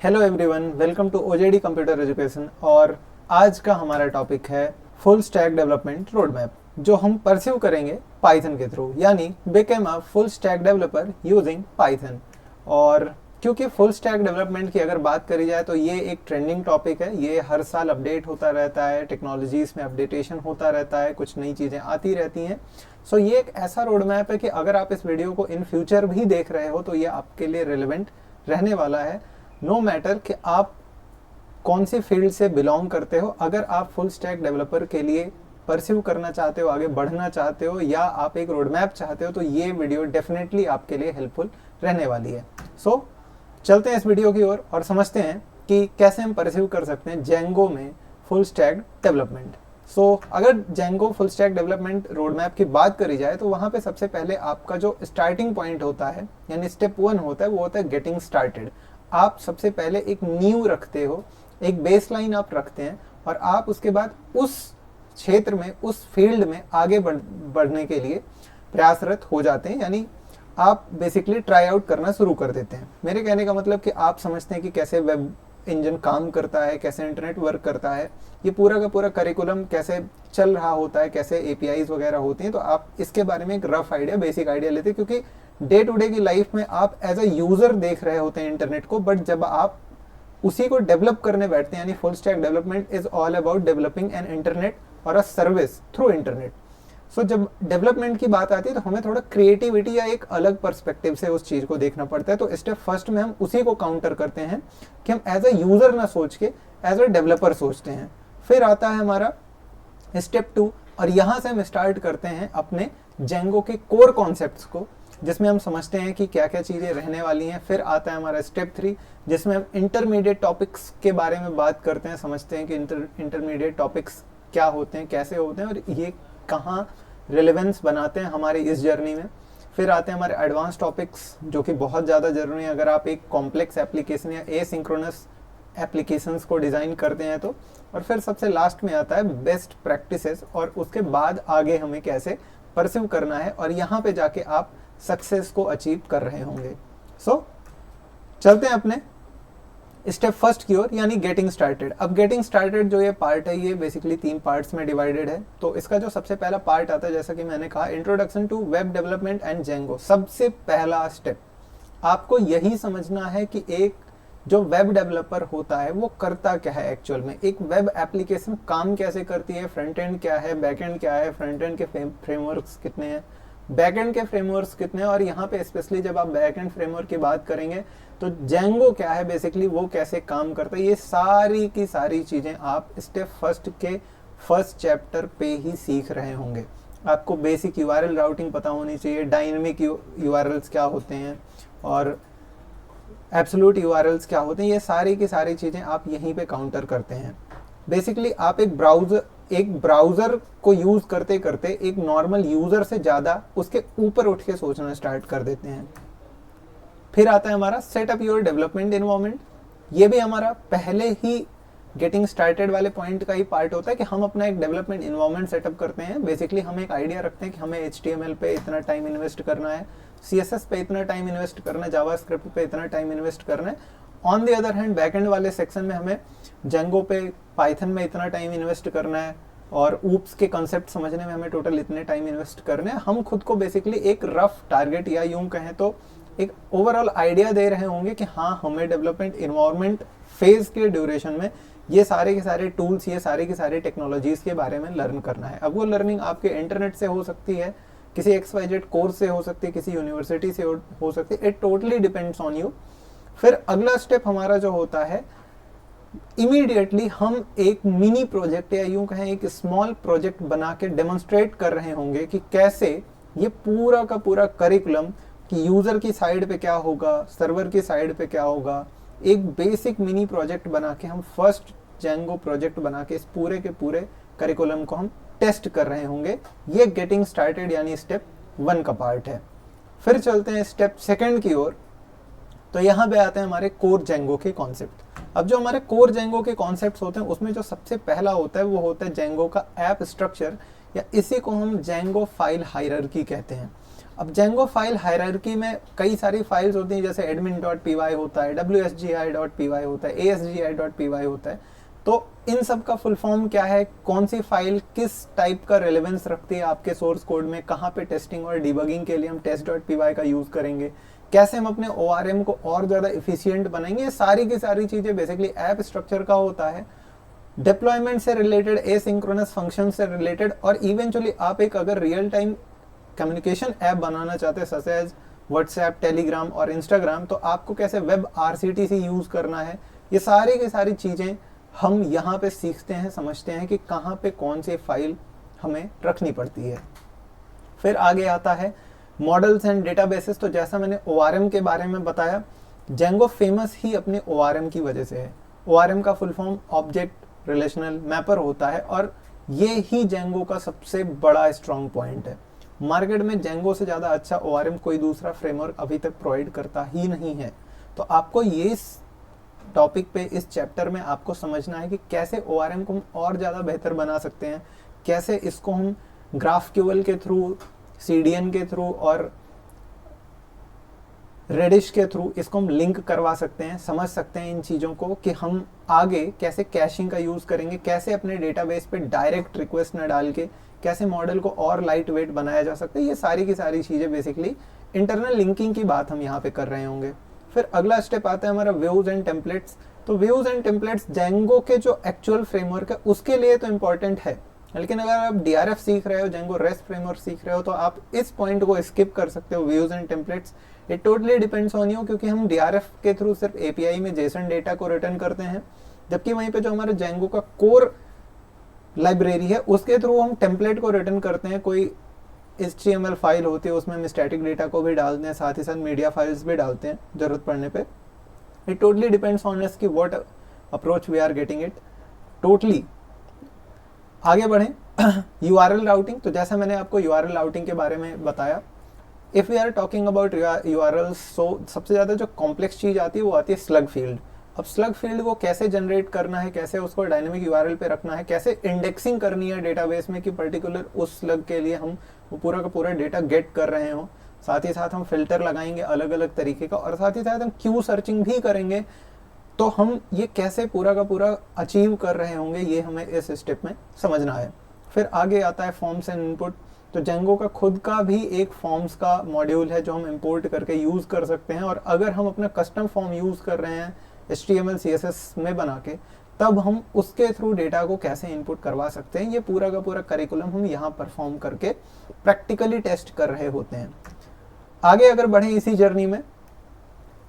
Hello everyone, welcome to OJD computer education. और आज का हमारा टॉपिक है full stack development road map, जो हम परस्यू करेंगे पाइथन के थ्रू, यानी become a full stack developer using Python. और क्योंकि फुल स्टैक डेवलपमेंट की अगर बात करी जाए तो ये एक ट्रेंडिंग टॉपिक है, ये हर साल अपडेट होता रहता है, टेक्नोलॉजीज में अपडेटेशन होता रहता है, कुछ नई चीज़ें आती रहती हैं। सो ये एक ऐसा रोड मैप है कि अगर आप इस वीडियो को इन फ्यूचर भी देख रहे हो तो ये आपके लिए रिलेवेंट रहने वाला है, नो मैटर कि आप कौन सी फील्ड से बिलोंग करते हो। अगर आप फुल स्टैक डेवलपर के लिए परस्यू करना चाहते हो, आगे बढ़ना चाहते हो, या आप एक रोड मैप चाहते हो, तो ये वीडियो डेफिनेटली आपके लिए हेल्पफुल रहने वाली है। सो चलते हैं इस वीडियो की ओर और समझते हैं कि कैसे हम परस्यू कर सकते हैं जेंगो में फुल स्टैक डेवलपमेंट। अगर Django full stack development road map की बात करी जाए तो वहाँ पे सबसे पहले आपका जो स्टार्टिंग पॉइंट होता है, यानी स्टेप 1 होता है, वो होता है गेटिंग स्टार्टेड। आप सबसे पहले एक नींव रखते हो, एक बेसलाइन आप रखते हैं, और आप उसके बाद उस क्षेत्र में, उस फील्ड में आगे बढ़ने के लिए प्रयासरत हो जाते हैं, यानी आप बेसिकली ट्राई आउट करना शुरू कर देते हैं। मेरे कहने का मतलब कि आप समझते हैं कि कैसे वेब इंजन काम करता है, कैसे इंटरनेट वर्क करता है, ये पूरा का पूरा करिकुलम कैसे चल रहा होता है, कैसे एपीआईज वगैरह होती हैं। तो आप इसके बारे में एक रफ आइडिया, बेसिक आइडिया लेते हैं, क्योंकि डे टू डे की लाइफ में आप एज अ यूजर देख रहे होते हैं इंटरनेट को, बट जब आप उसी को डेवलप करने बैठते हैं, यानी full stack development is all about developing an internet और अ सर्विस थ्रू इंटरनेट। सो जब डेवलपमेंट की बात आती है तो हमें थोड़ा क्रिएटिविटी या एक अलग पर्सपेक्टिव से उस चीज़ को देखना पड़ता है। तो स्टेप फर्स्ट में हम उसी को काउंटर करते हैं कि हम एज अ यूजर ना सोच के एज अ डेवलपर सोचते हैं। फिर आता है हमारा स्टेप 2, और यहाँ से हम स्टार्ट करते हैं अपने जेंगो के कोर कॉन्सेप्ट्स को, जिसमें हम समझते हैं कि क्या क्या चीज़ें रहने वाली हैं। फिर आता है हमारा स्टेप 3, जिसमें हम इंटरमीडिएट टॉपिक्स के बारे में बात करते हैं, समझते हैं कि इंटरमीडिएट टॉपिक्स क्या होते हैं, कैसे होते हैं, और ये कहाँ रिलेवेंस बनाते हैं हमारी इस जर्नी में। फिर आते हैं हमारे एडवांस टॉपिक्स, जो कि बहुत ज़्यादा ज़रूरी है अगर आप एक कॉम्प्लेक्स एप्लीकेशन या एसिंक्रोनस एप्लीकेशंस को डिज़ाइन करते हैं तो। और फिर सबसे लास्ट में आता है बेस्ट प्रैक्टिसेस, और उसके बाद आगे हमें कैसे परस्यू करना है, और यहाँ पे जाके आप सक्सेस को अचीव कर रहे होंगे। चलते हैं अपने स्टेप फर्स्ट की ओर, यानी गेटिंग स्टार्टेड। अब गेटिंग स्टार्टेड जो ये पार्ट है, ये बेसिकली 3 पार्ट्स में डिवाइडेड है। तो इसका जो सबसे पहला पार्ट आता है, जैसा कि मैंने कहा, introduction to web development and Django. सबसे पहला स्टेप आपको यही समझना है कि एक जो वेब डेवलपर होता है वो करता क्या है एक्चुअल में, एक वेब एप्लीकेशन काम कैसे करती है, फ्रंट एंड क्या है, बैक एंड क्या है, फ्रंट एंड के फ्रेमवर्क्स कितने हैं, बैक एंड के फ्रेमवर्क्स कितने हैं, और यहाँ पे स्पेशली जब आप बैक एंड फ्रेमवर्क की बात करेंगे तो जेंगो क्या है, बेसिकली वो कैसे काम करता है, ये सारी की सारी चीज़ें आप स्टेप फर्स्ट के फर्स्ट चैप्टर पे ही सीख रहे होंगे। आपको बेसिक यूआरएल राउटिंग पता होनी चाहिए, डायनेमिक यूआरएल्स क्या होते हैं और एब्सोल्यूट यूआरएल्स क्या होते हैं, ये सारी की सारी चीज़ें आप यहीं पे काउंटर करते हैं। बेसिकली आप एक ब्राउज़र को यूज़ करते करते एक नॉर्मल यूज़र से ज़्यादा उसके ऊपर उठ के सोचना स्टार्ट कर देते हैं। फिर आता है हमारा सेटअप योर डेवलपमेंट एनवायरनमेंट। ये भी हमारा पहले ही गेटिंग स्टार्टेड वाले पॉइंट का ही पार्ट होता है कि हम अपना एक डेवलपमेंट एनवायरनमेंट सेटअप करते हैं। बेसिकली हम एक आइडिया रखते हैं कि हमें HTML पे इतना टाइम इन्वेस्ट करना है, CSS पे इतना टाइम इन्वेस्ट करना है, जावास्क्रिप्ट पे इतना टाइम इन्वेस्ट करना है। On the other hand backend वाले सेक्शन में हमें जेंगो पे, पाइथन में इतना टाइम इन्वेस्ट करना है, और ऊप्स के कॉन्सेप्ट समझने में हमें टोटल इतने टाइम इन्वेस्ट करने हैं। हम खुद को बेसिकली एक रफ टारगेट या यूं कहें तो एक ओवरऑल आइडिया दे रहे होंगे कि हाँ, हमें डेवलपमेंट इन्वायरमेंट फेज के ड्यूरेशन में ये सारे के सारे टूल्स, ये सारे की सारी टेक्नोलॉजीज के बारे में लर्न करना है। अब वो लर्निंग आपके इंटरनेट से हो सकती है, किसी XYZ कोर्स से हो सकती है, किसी यूनिवर्सिटी से हो सकती है, it totally depends on you. फिर अगला स्टेप हमारा जो होता है, इमीडिएटली हम एक मिनी प्रोजेक्ट या यूं कहें एक स्मॉल प्रोजेक्ट बना के डेमोन्स्ट्रेट कर रहे होंगे कि कैसे ये पूरा का पूरा करिकुलम, कि यूज़र की साइड पे क्या होगा, सर्वर की साइड पे क्या होगा, एक बेसिक मिनी प्रोजेक्ट बना के हम फर्स्ट जेंगो प्रोजेक्ट बना के इस पूरे के पूरे करिकुलम को हम टेस्ट कर रहे होंगे। ये गेटिंग स्टार्टेड यानी स्टेप 1 का पार्ट है। फिर चलते हैं स्टेप 2 की ओर। तो यहाँ पे आते हैं हमारे कोर जेंगो के कॉन्सेप्ट। अब जो हमारे कोर जेंगो के कॉन्सेप्ट्स होते हैं उसमें जो सबसे पहला होता है वो होता है जेंगो का ऐप स्ट्रक्चर, या इसी को हम जेंगो फाइल हायरार्की कहते हैं। अब जेंगो फाइल हायरार्की में कई सारी फाइल्स होती हैं, जैसे admin.py होता है, wsgi.py होता है, asgi.py होता है। तो इन सब का फुल फॉर्म क्या है, कौन सी फाइल किस टाइप का रेलेवेंस रखती है आपके सोर्स कोड में, कहाँ पे टेस्टिंग और डिबगिंग के लिए हम test.py का यूज करेंगे, कैसे हम अपने ORM को और ज़्यादा इफिशियंट बनाएंगे, ये सारी की सारी चीज़ें बेसिकली ऐप स्ट्रक्चर का होता है, डिप्लॉयमेंट से रिलेटेड, एसिंक्रोनस फंक्शन से रिलेटेड, और इवेंचुअली आप एक अगर रियल टाइम कम्युनिकेशन ऐप बनाना चाहते हैं सच एज व्हाट्सएप, टेलीग्राम और इंस्टाग्राम, तो आपको कैसे वेब RCTC यूज़ करना है, ये सारी की सारी चीज़ें हम यहाँ पे सीखते हैं, समझते हैं कि कहाँ पे कौन सी फाइल हमें रखनी पड़ती है। फिर आगे आता है मॉडल्स एंड डेटाबेसेस। तो जैसा मैंने ORM के बारे में बताया, जेंगो फेमस ही अपने ORM की वजह से है। ORM का full form object relational mapper होता है, और ये ही जेंगो का सबसे बड़ा स्ट्रॉन्ग पॉइंट है। मार्केट में जेंगो से ज़्यादा अच्छा ORM कोई दूसरा फ्रेमवर्क अभी तक प्रोवाइड करता ही नहीं है। तो आपको ये इस टॉपिक पे, इस चैप्टर में आपको समझना है कि कैसे ORM को हम और ज़्यादा बेहतर बना सकते हैं, कैसे इसको हम GraphQL के थ्रू, CDN के थ्रू और रेडिश के थ्रू इसको हम लिंक करवा सकते हैं, समझ सकते हैं इन चीज़ों को, कि हम आगे कैसे कैशिंग का यूज़ करेंगे, कैसे अपने डेटाबेस पे डायरेक्ट रिक्वेस्ट न डाल के कैसे मॉडल को और लाइट वेट बनाया जा सकता है। ये सारी की सारी चीज़ें बेसिकली इंटरनल लिंकिंग की बात हम यहाँ पे कर रहे होंगे। फिर अगला स्टेप आता है हमारा व्यूज एंड टेम्पलेट्स। तो व्यूज एंड टेम्पलेट्स जेंगो के जो एक्चुअल फ्रेमवर्क है उसके लिए तो इम्पॉर्टेंट है, लेकिन अगर आप DRF सीख रहे हो, जेंगो रेस्ट फ्रेमवर्क सीख रहे हो, तो आप इस पॉइंट को स्किप कर सकते हो, views and templates. It totally depends on you, क्योंकि हम DRF के थ्रू सिर्फ API में JSON डेटा को रिटर्न करते हैं, जबकि वहीं पे जो हमारे जेंगो का कोर लाइब्रेरी है उसके थ्रू हम टेम्पलेट को रिटर्न करते हैं। कोई HTML फाइल होती है, उसमें हम स्टैटिक डेटा को भी डालते हैं, साथ ही साथ मीडिया फाइल्स भी डालते हैं जरूरत पड़ने पे। It totally depends on us कि what approach we are getting it totally. आगे बढ़ें URL राउटिंग। तो जैसा मैंने आपको URL राउटिंग के बारे में बताया, if we are talking about URLs, so सबसे ज़्यादा जो कॉम्प्लेक्स चीज़ आती है वो आती है स्लग फील्ड। अब स्लग फील्ड को कैसे जनरेट करना है, कैसे उसको डायनेमिक URL पे रखना है, कैसे इंडेक्सिंग करनी है डेटाबेस में कि पर्टिकुलर उस स्लग के लिए हम वो पूरा का पूरा डेटा गेट कर रहे हो। साथ ही साथ हम फिल्टर लगाएंगे अलग अलग तरीके का, और साथ ही साथ हम क्यू सर्चिंग भी करेंगे। तो हम ये कैसे पूरा का पूरा अचीव कर रहे होंगे, ये हमें इस स्टेप में समझना है। फिर आगे आता है फॉर्म्स एंड इनपुट। तो जेंगो का खुद का भी एक फॉर्म्स का मॉड्यूल है जो हम इंपोर्ट करके यूज़ कर सकते हैं, और अगर हम अपना कस्टम फॉर्म यूज़ कर रहे हैं HTML CSS में बना के, तब हम उसके थ्रू डेटा को कैसे इनपुट करवा सकते हैं, ये पूरा का पूरा करिकुलम हम यहाँ परफॉर्म करके प्रैक्टिकली टेस्ट कर रहे होते हैं। आगे अगर बढ़ें इसी जर्नी में,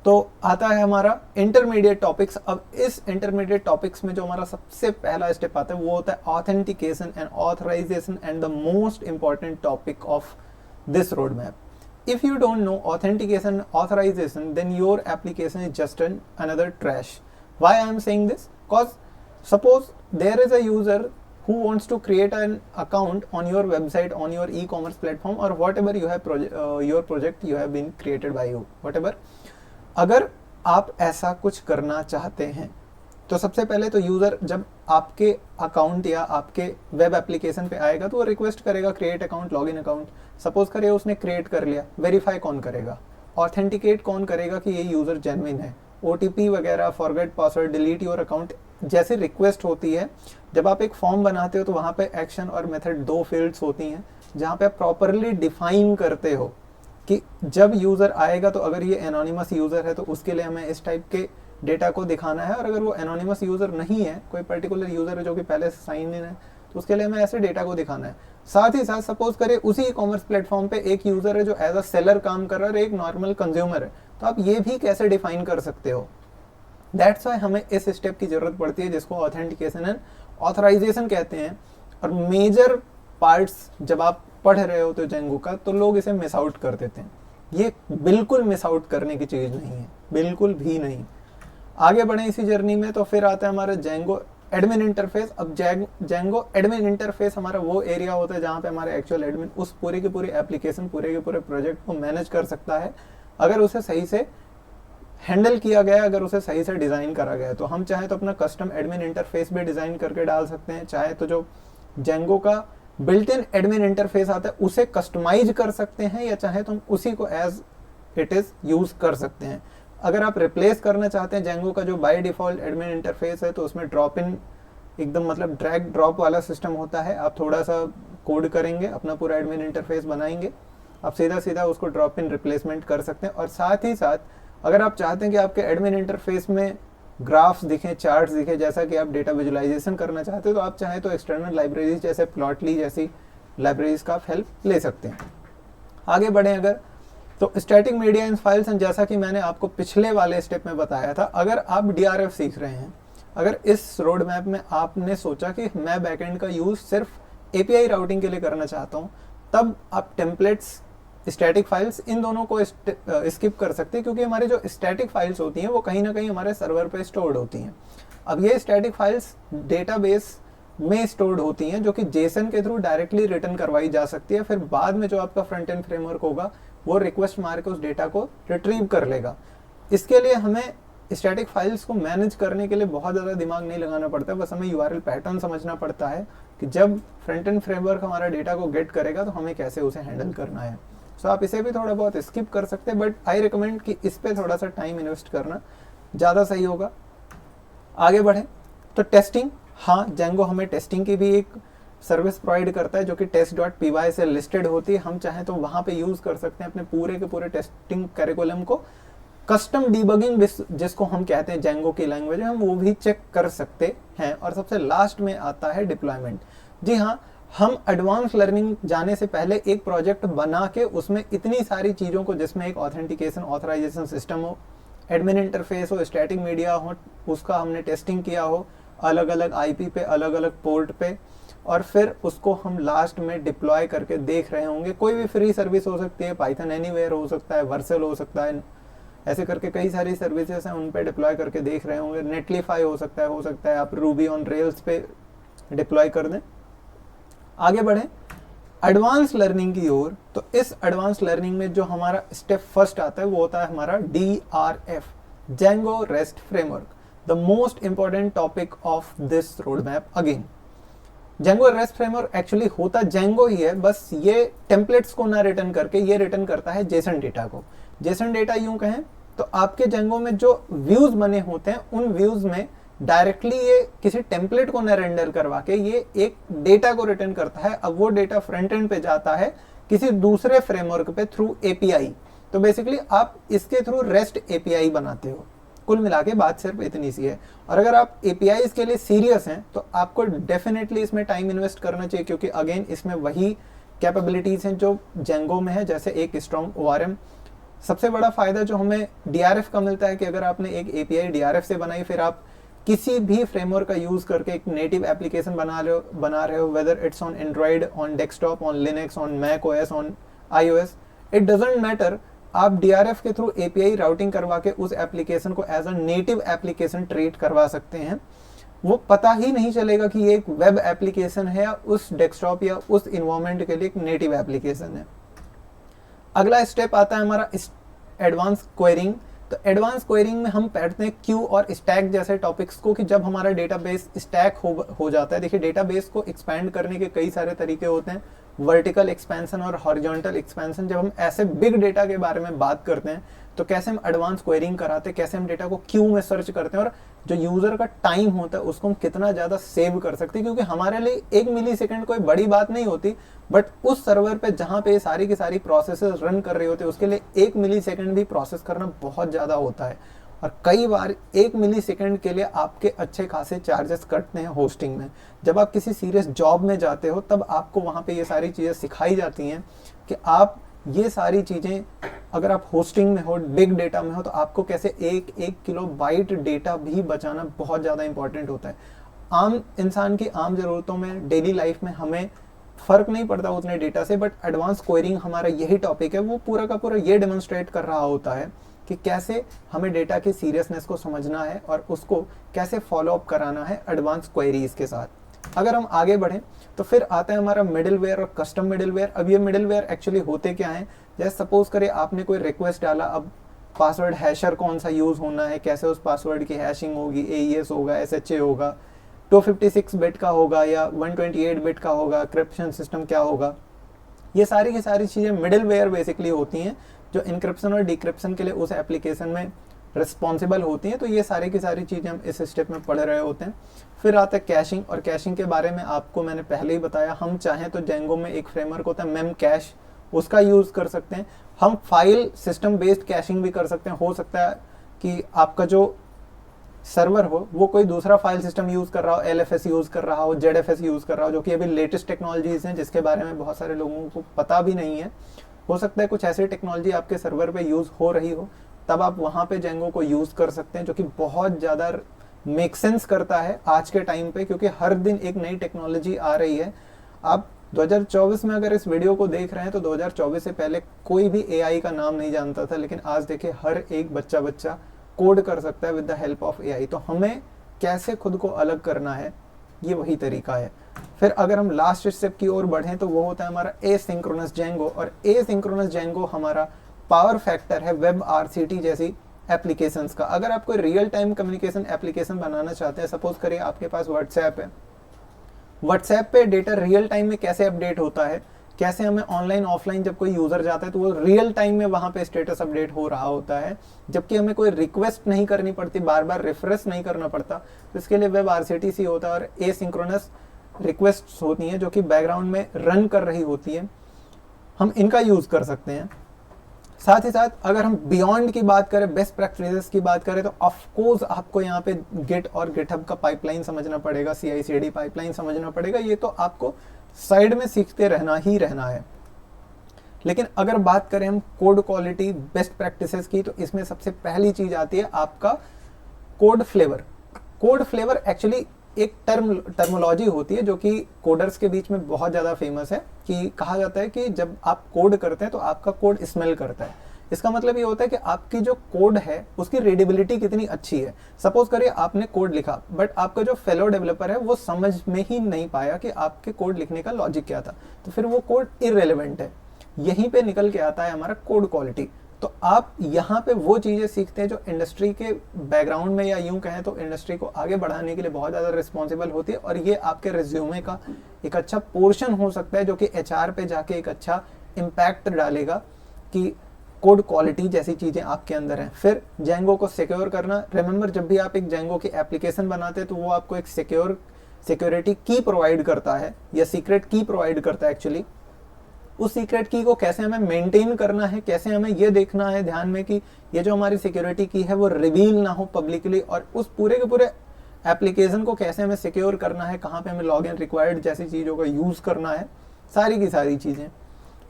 तो आता है हमारा इंटरमीडिएट टॉपिक्स। अब इस इंटरमीडिएट टॉपिक्स में जो हमारा सबसे पहला स्टेप आता है वो होता है authentication and authorization, and the most important topic of this road map. If you don't know authentication and authorization, then your application is just another trash. Why I am saying this? Because suppose there is a user who wants to create an account on your website, on your e-commerce platform, or whatever you have your project you have been created by you, whatever. अगर आप ऐसा कुछ करना चाहते हैं, तो सबसे पहले तो यूज़र जब आपके अकाउंट या आपके वेब एप्लीकेशन पे आएगा तो वो रिक्वेस्ट करेगा create account, login account. Suppose करिए उसने क्रिएट कर लिया, वेरीफाई कौन करेगा, ऑथेंटिकेट कौन करेगा कि ये यूज़र जेन्युइन है। OTP वगैरह, forget password, delete your account जैसे रिक्वेस्ट होती है। जब आप एक फॉर्म बनाते हो तो वहाँ पे एक्शन और मेथड 2 फील्ड्स होती हैं, जहाँ पे आप प्रॉपरली डिफाइन करते हो कि जब यूज़र आएगा तो अगर ये एनोनिमस यूज़र है तो उसके लिए हमें इस टाइप के डेटा को दिखाना है, और अगर वो एनोनिमस यूज़र नहीं है, कोई पर्टिकुलर यूज़र है जो कि पहले से साइन इन है, तो उसके लिए हमें ऐसे डेटा को दिखाना है। साथ ही साथ सपोज करें उसी ई-कॉमर्स प्लेटफॉर्म पे एक यूज़र है जो एज अ सेलर काम कर रहा है और एक नॉर्मल कंज्यूमर है, तो आप ये भी कैसे डिफाइन कर सकते हो। दैट्स वाई हमें इस स्टेप की ज़रूरत पड़ती है, जिसको ऑथेंटिकेशन एंड ऑथराइजेशन कहते हैं। और मेजर पार्ट्स जब आप पढ़ रहे हो तो जेंगो का, तो लोग इसे मिस आउट कर देते हैं। ये बिल्कुल मिस आउट करने की चीज़ नहीं है, बिल्कुल भी नहीं। आगे बढ़े इसी जर्नी में, तो फिर आता है हमारा जेंगो एडमिन इंटरफेस। अब जेंगो एडमिन इंटरफेस हमारा वो एरिया होता है जहाँ पे हमारे एक्चुअल एडमिन उस पूरे के पूरे एप्लीकेशन, पूरे के पूरे प्रोजेक्ट को मैनेज कर सकता है, अगर उसे सही से हैंडल किया गया, अगर उसे सही से डिज़ाइन करा गया। तो हम चाहे तो अपना कस्टम एडमिन इंटरफेस भी डिज़ाइन करके डाल सकते हैं, चाहे तो जो जेंगो का बिल्ट इन एडमिन इंटरफेस आता है, उसे कस्टमाइज कर सकते हैं या चाहे तो हम उसी को एज इट इज यूज कर सकते हैं। अगर आप रिप्लेस करना चाहते हैं जेंगो का जो बाय डिफॉल्ट एडमिन इंटरफेस है, तो उसमें ड्रॉप इन एकदम मतलब ड्रैग ड्रॉप वाला सिस्टम होता है। आप थोड़ा सा कोड करेंगे, अपना पूरा एडमिन इंटरफेस बनाएंगे, आप सीधा सीधा उसको ड्रॉप इन रिप्लेसमेंट कर सकते हैं। और साथ ही साथ अगर आप चाहते हैं कि आपके एडमिन इंटरफेस में ग्राफ्स दिखें, चार्ट्स दिखें, जैसा कि आप डेटा विजुअलाइजेशन करना चाहते हो, तो आप चाहें तो एक्सटर्नल लाइब्रेरीज जैसे प्लॉटली जैसी लाइब्रेरीज का आप हेल्प ले सकते हैं। आगे बढ़ें अगर, तो स्टैटिक मीडिया इन फाइल्स, जैसा कि मैंने आपको पिछले वाले स्टेप में बताया था, अगर आप DRF सीख रहे हैं, अगर इस रोड मैप में आपने सोचा कि मैं बैकएंड का यूज सिर्फ API राउटिंग के लिए करना चाहता हूँ, तब आप टेम्पलेट्स, स्टैटिक फाइल्स, इन दोनों को स्किप कर सकते हैं, क्योंकि हमारी जो स्टैटिक फाइल्स होती हैं वो कहीं ना कहीं हमारे सर्वर पे स्टोर्ड होती हैं। अब ये स्टैटिक फाइल्स डेटाबेस में स्टोर्ड होती हैं, जो कि जेसन के थ्रू डायरेक्टली रिटर्न करवाई जा सकती है। फिर बाद में जो आपका फ्रंट एंड फ्रेमवर्क होगा वो रिक्वेस्ट मार के उस डेटा को रिट्रीव कर लेगा। इसके लिए हमें स्टैटिक फाइल्स को मैनेज करने के लिए बहुत ज़्यादा दिमाग नहीं लगाना पड़ता, बस हमें URL पैटर्न समझना पड़ता है कि जब फ्रंट एंड फ्रेमवर्क हमारा डेटा को गेट करेगा तो हमें कैसे उसे हैंडल करना है। सो आप इसे भी थोड़ा बहुत स्किप कर सकते हैं, बट आई रिकमेंड कि इस पे थोड़ा सा टाइम इन्वेस्ट करना ज़्यादा सही होगा। आगे बढ़ें तो टेस्टिंग, हाँ जेंगो हमें टेस्टिंग की भी एक सर्विस प्रोवाइड करता है, जो कि test.py से लिस्टेड होती है। हम चाहें तो वहाँ पे यूज़ कर सकते हैं अपने पूरे के पूरे टेस्टिंग करिकुलम को। कस्टम डीबगिंग जिसको हम कहते हैं जेंगो की लैंग्वेज में, हम वो भी चेक कर सकते हैं। और सबसे लास्ट में आता है डिप्लॉयमेंट। जी हाँ, हम एडवांस लर्निंग जाने से पहले एक प्रोजेक्ट बना के उसमें इतनी सारी चीज़ों को, जिसमें एक ऑथेंटिकेशन ऑथराइजेशन सिस्टम हो, एडमिन इंटरफेस हो, स्टैटिक मीडिया हो, उसका हमने टेस्टिंग किया हो अलग अलग IP पे, अलग अलग पोर्ट पे, और फिर उसको हम लास्ट में डिप्लॉय करके देख रहे होंगे। कोई भी फ्री सर्विस हो सकती है, पाइथन एनीवेयर हो सकता है, वर्सल हो सकता है, ऐसे करके कई सारी सर्विसेज हैं, उन पे डिप्लॉय करके देख रहे होंगे। नेटलीफाई हो सकता है आप रूबी ऑन रेल्स पे डिप्लॉय कर दें। आगे बढ़ें एडवांस लर्निंग की ओर, तो इस एडवांस लर्निंग में जो हमारा स्टेप फर्स्ट आता है वो होता है हमारा DRF, Django rest framework, the most important topic of this road map. Again Django rest framework actually होता जेंगो ही है, बस ये टेम्पलेट्स को ना रिटर्न करके ये रिटर्न करता है जेसन डेटा को। जेसन डेटा यूं कहें तो आपके जेंगो में जो व्यूज बने होते हैं, उन व्यूज में डायरेक्टली ये किसी टेम्पलेट को न रेंडर करवा के ये एक डेटा को रिटर्न करता है। अब वो डेटा फ्रंट एंड पे जाता है किसी दूसरे फ्रेमवर्क पे थ्रू API। तो बेसिकली आप इसके थ्रू रेस्ट API बनाते हो। कुल मिला के बात सिर्फ इतनी सी है। और अगर आप APIs के लिए सीरियस हैं तो आपको डेफिनेटली इसमें टाइम इन्वेस्ट करना चाहिए, क्योंकि अगेन इसमें वही कैपेबिलिटीज हैं जो जेंगो में है, जैसे एक स्ट्रॉन्ग ORM। सबसे बड़ा फायदा जो हमें DRF का मिलता है कि अगर आपने एक API DRF से बनाई, फिर आप किसी भी फ्रेमवर्क का यूज करके एक नेटिव एप्लीकेशन बना रहे हो, whether it's on Android, on desktop, on Linux, on Mac OS, on iOS, it doesn't matter. आप DRF के थ्रू API राउटिंग करवा के उस एप्लीकेशन को as a native application treat करवा सकते हैं। वो पता ही नहीं चलेगा कि ये एक वेब एप्लीकेशन है या उस डेस्कटॉप या उस इन्वायरमेंट के लिए एक नेटिव एप्लीकेशन है। अगला स्टेप आता है हमारा एडवांस क्वेरिंग। तो एडवांस क्वेरिंग में हम पढ़ते हैं क्यू और स्टैक जैसे टॉपिक्स को, कि जब हमारा डेटाबेस स्टैक हो जाता है। देखिए डेटाबेस को एक्सपैंड करने के कई सारे तरीके होते हैं, वर्टिकल एक्सपेंशन और हॉरिजॉन्टल एक्सपेंशन। जब हम ऐसे बिग डेटा के बारे में बात करते हैं तो कैसे हम एडवांस क्वेरिंग कराते हैं, कैसे हम डेटा को क्यू में सर्च करते हैं, और जो यूजर का टाइम होता है उसको हम कितना ज़्यादा सेव कर सकते हैं। क्योंकि हमारे लिए 1 मिलीसेकंड कोई बड़ी बात नहीं होती, बट उस सर्वर पे जहाँ पे सारी की सारी प्रोसेसेस रन कर रहे होते हैं उसके लिए 1 मिलीसेकंड भी प्रोसेस करना बहुत ज़्यादा होता है। और कई बार 1 मिलीसेकंड के लिए आपके अच्छे खासे चार्जेस कटते हैं होस्टिंग में। जब आप किसी सीरियस जॉब में जाते हो तब आपको वहाँ पे ये सारी चीज़ें सिखाई जाती हैं कि आप ये सारी चीज़ें, अगर आप होस्टिंग में हो, बिग डेटा में हो, तो आपको कैसे 1 किलोबाइट डेटा भी बचाना बहुत ज़्यादा इंपॉर्टेंट होता है। आम इंसान की आम ज़रूरतों में, डेली लाइफ में हमें फ़र्क नहीं पड़ता उतने डेटा से, बट एडवांस क्वेरिंग हमारा यही टॉपिक है, वो पूरा का पूरा ये डेमोन्स्ट्रेट कर रहा होता है कि कैसे हमें डेटा की सीरियसनेस को समझना है और उसको कैसे फॉलो अप कराना है एडवांस क्वेरीज के साथ। अगर हम आगे बढ़ें तो फिर आता है हमारा मिडिलवेयर और कस्टम मिडिलवेयर। अब ये मिडिलवेयर एक्चुअली होते क्या हैं, जैसे सपोज करें आपने कोई रिक्वेस्ट डाला, अब पासवर्ड हैशर कौन सा यूज़ होना है, कैसे उस पासवर्ड की हैशिंग होगी, AES होगा, SHA होगा, 256 बिट का होगा या 128 बिट का होगा, क्रिप्शन सिस्टम क्या होगा, ये सारी की सारी चीज़ें मिडिलवेयर बेसिकली होती हैं जो इंक्रिप्शन और डिक्रिप्शन के लिए उस एप्लीकेशन में रिस्पॉन्सिबल होती हैं। तो ये सारी की सारी चीज़ें हम इस स्टेप में पढ़ रहे होते हैं। फिर आता है कैशिंग, और कैशिंग के बारे में आपको मैंने पहले ही बताया। हम चाहें तो जेंगो में एक फ्रेमवर्क होता है मेम कैश, उसका यूज़ कर सकते हैं। हम फाइल सिस्टम बेस्ड कैशिंग भी कर सकते हैं। हो सकता है कि आपका जो सर्वर हो वो कोई दूसरा फाइल सिस्टम यूज़ कर रहा हो, LFS यूज़ कर रहा हो, ZFS यूज़ कर रहा हो, जो कि अभी लेटेस्ट टेक्नोलॉजीज़ हैं जिसके बारे में बहुत सारे लोगों को पता भी नहीं है। हो सकता है कुछ ऐसी टेक्नोलॉजी आपके सर्वर पे यूज़ हो रही हो, तब आप वहाँ पे जेंगो को यूज़ कर सकते हैं, जो कि बहुत ज़्यादा मेक सेंस करता है आज के टाइम पे, क्योंकि हर दिन एक नई टेक्नोलॉजी आ रही है। आप 2024 में अगर इस वीडियो को देख रहे हैं तो 2024 से पहले कोई भी AI का नाम नहीं जानता था, लेकिन आज देखिए हर एक बच्चा कोड कर सकता है with the help of AI। तो हमें कैसे खुद को अलग करना है, ये वही तरीका है। फिर अगर हम लास्ट स्टेप की ओर बढ़ें तो वो होता है हमारा एसिंक्रोनस जेंगो, और एसिंक्रोनस जेंगो हमारा पावर फैक्टर है वेब RCT जैसी एप्लीकेशंस का। अगर आप कोई रियल टाइम कम्युनिकेशन एप्लीकेशन बनाना चाहते हैं, सपोज करिए आपके पास व्हाट्सएप है, व्हाट्सएप पे डेटा रियल टाइम में कैसे अपडेट होता है, कैसे हमें ऑनलाइन ऑफलाइन जब कोई यूज़र जाता है तो वो रियल टाइम में वहाँ पे स्टेटस अपडेट हो रहा होता है, जबकि हमें कोई रिक्वेस्ट नहीं करनी पड़ती, बार बार रिफ्रेश नहीं करना पड़ता। तो इसके लिए वेब RCTC होता है और एसिंक्रोनस रिक्वेस्ट होती हैं जो कि बैकग्राउंड में रन कर रही होती है, हम इनका यूज़ कर सकते हैं। साथ ही साथ अगर हम बियॉन्ड की बात करें, बेस्ट प्रैक्टिसेस की बात करें, तो ऑफकोर्स आपको यहाँ पे गिट और गिटहब का पाइपलाइन समझना पड़ेगा, CI/CD पाइपलाइन समझना पड़ेगा। ये तो आपको साइड में सीखते रहना ही रहना है। लेकिन अगर बात करें हम कोड क्वालिटी बेस्ट प्रैक्टिसेस की, तो इसमें सबसे पहली चीज आती है आपका code flavour. Code flavour actually एक टर्मोलॉजी होती है जो कि कोडर्स के बीच में बहुत ज़्यादा फेमस है, कि कहा जाता है कि जब आप कोड करते हैं तो आपका कोड स्मेल करता है। इसका मतलब ये होता है कि आपकी जो कोड है उसकी रीडेबिलिटी कितनी अच्छी है। सपोज करिए आपने कोड लिखा, बट आपका जो फेलो डेवलपर है वो समझ में ही नहीं पाया कि आपके कोड लिखने का लॉजिक क्या था, तो फिर वो कोड इररेलेवेंट है। यहीं पे निकल के आता है हमारा कोड क्वालिटी। तो आप यहाँ पे वो चीज़ें सीखते हैं जो इंडस्ट्री के बैकग्राउंड में, या यूँ कहें तो इंडस्ट्री को आगे बढ़ाने के लिए बहुत ज़्यादा रिस्पॉन्सिबल होती है, और ये आपके रिज्यूमे का एक अच्छा पोर्शन हो सकता है जो कि HR पे जाके एक अच्छा इम्पैक्ट डालेगा कि कोड क्वालिटी जैसी चीज़ें आपके अंदर हैं। फिर जेंगो को सिक्योर करना। रिमेंबर, जब भी आप एक जेंगो की एप्लीकेशन बनाते हैं तो वो आपको एक सिक्योरिटी की प्रोवाइड करता है, या सीक्रेट की प्रोवाइड करता है एक्चुअली। उस सीक्रेट की को कैसे हमें मेंटेन करना है, कैसे हमें ये देखना है ध्यान में कि ये जो हमारी सिक्योरिटी की है वो रिवील ना हो पब्लिकली, और उस पूरे के पूरे एप्लीकेशन को कैसे हमें सिक्योर करना है, कहाँ पे हमें लॉगिन रिक्वायर्ड जैसी चीज़ों का यूज़ करना है, सारी की सारी चीज़ें।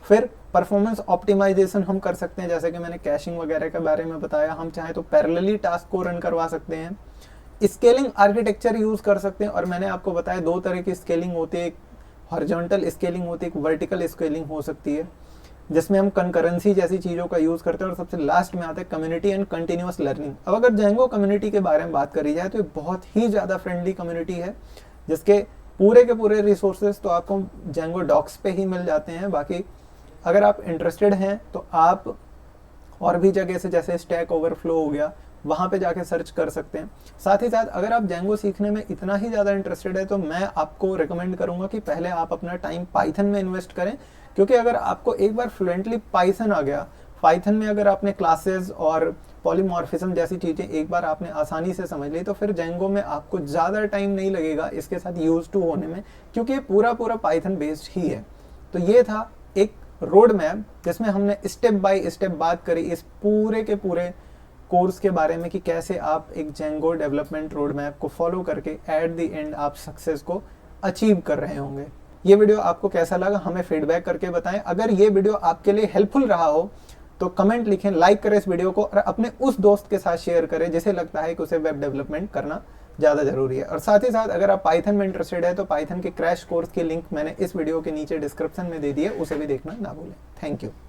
फिर परफॉर्मेंस ऑप्टिमाइजेशन हम कर सकते हैं, जैसे कि मैंने कैशिंग वगैरह के बारे में बताया। हम चाहें तो पैरेलली टास्क को रन करवा सकते हैं। स्केलिंग आर्किटेक्चर यूज़ कर सकते हैं, और मैंने आपको बताया दो तरह की स्केलिंग होती है, एक हॉरिजॉन्टल स्केलिंग होती है, एक वर्टिकल स्केलिंग हो सकती है, जिसमें हम कंकरेंसी जैसी चीज़ों का यूज़ करते हैं। और सबसे लास्ट में आता है कम्युनिटी एंड कंटिन्यूअस लर्निंग। अब अगर जेंगो कम्युनिटी के बारे में बात करी जाए तो ये बहुत ही ज़्यादा फ्रेंडली कम्युनिटी है, जिसके पूरे के पूरे रिसोर्सेज तो आपको जेंगो डॉक्स पे ही मिल जाते हैं। बाकी अगर आप इंटरेस्टेड हैं तो आप और भी जगह से, जैसे स्टैक ओवरफ्लो हो गया, वहाँ पे जाके सर्च कर सकते हैं। साथ ही साथ अगर आप जेंगो सीखने में इतना ही ज़्यादा इंटरेस्टेड है तो मैं आपको रिकमेंड करूँगा कि पहले आप अपना टाइम पाइथन में इन्वेस्ट करें, क्योंकि अगर आपको एक बार फ्लुएंटली पाइथन आ गया, पाइथन में अगर आपने क्लासेस और पॉलीमॉर्फिज्म जैसी चीज़ें एक बार आपने आसानी से समझ ली, तो फिर जेंगो में आपको ज़्यादा टाइम नहीं लगेगा इसके साथ यूज टू होने में, क्योंकि ये पूरा पाइथन बेस्ड ही है। तो ये था एक रोड मैप जिसमें हमने स्टेप बाय स्टेप बात करी इस पूरे के पूरे कोर्स के बारे में, कि कैसे आप एक जेंगो डेवलपमेंट रोड मैप को फॉलो करके एट द एंड आप सक्सेस को अचीव कर रहे होंगे। ये वीडियो आपको कैसा लगा हमें फीडबैक करके बताएं। अगर ये वीडियो आपके लिए हेल्पफुल रहा हो तो कमेंट लिखें, लाइक करें इस वीडियो को, और अपने उस दोस्त के साथ शेयर करें जिसे लगता है कि उसे वेब डेवलपमेंट करना ज़्यादा जरूरी है। और साथ ही साथ अगर आप पाइथन में इंटरेस्टेड है तो पाइथन के क्रैश कोर्स की लिंक मैंने इस वीडियो के नीचे डिस्क्रिप्शन में दे दी है, उसे भी देखना ना भूलें। Thank you.